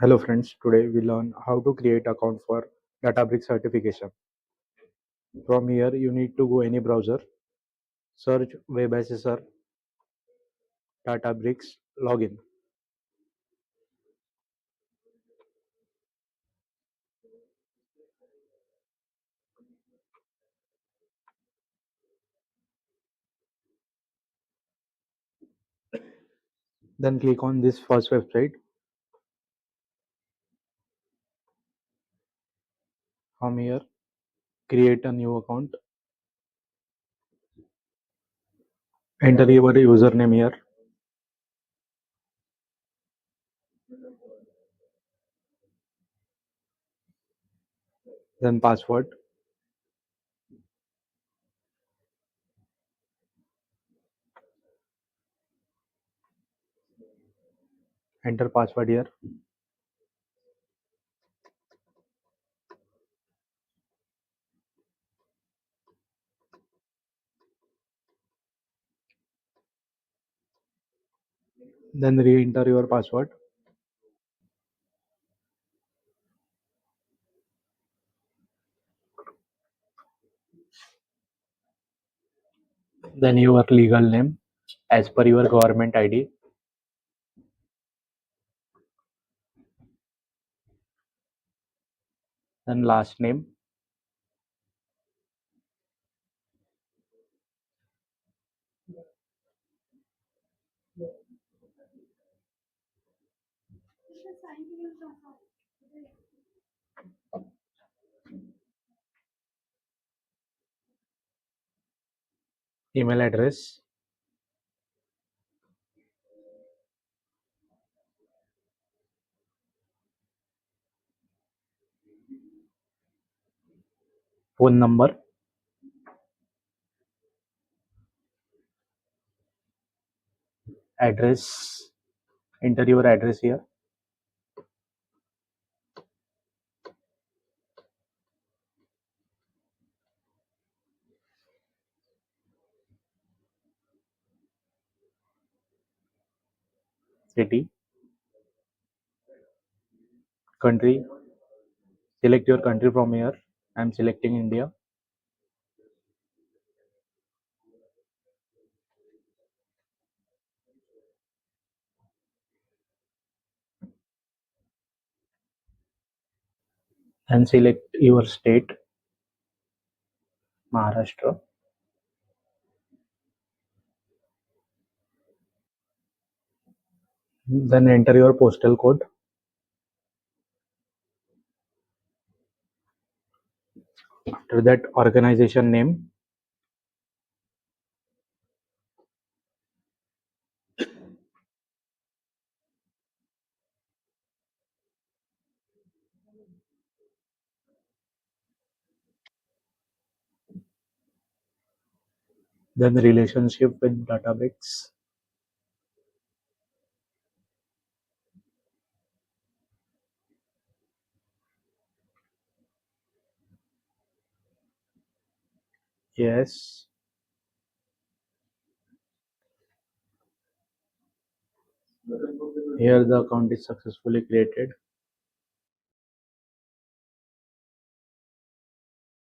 Hello friends, today we learn how to create account for Databricks certification. From here you need to go any browser, search web assessor Databricks login. Then click on this first website. From here create a new account. Enter your username here. Then password. Enter password here. Then re-enter your password. Then your legal name as per your government ID. Then last name. Email address. Phone number. Address. Enter your address here. City. Country. Select your country from here. I'm selecting India. And select your state, Maharashtra. Then enter your postal code. After that, organization name. Then relationship with Databricks. Yes. Here the account is successfully created.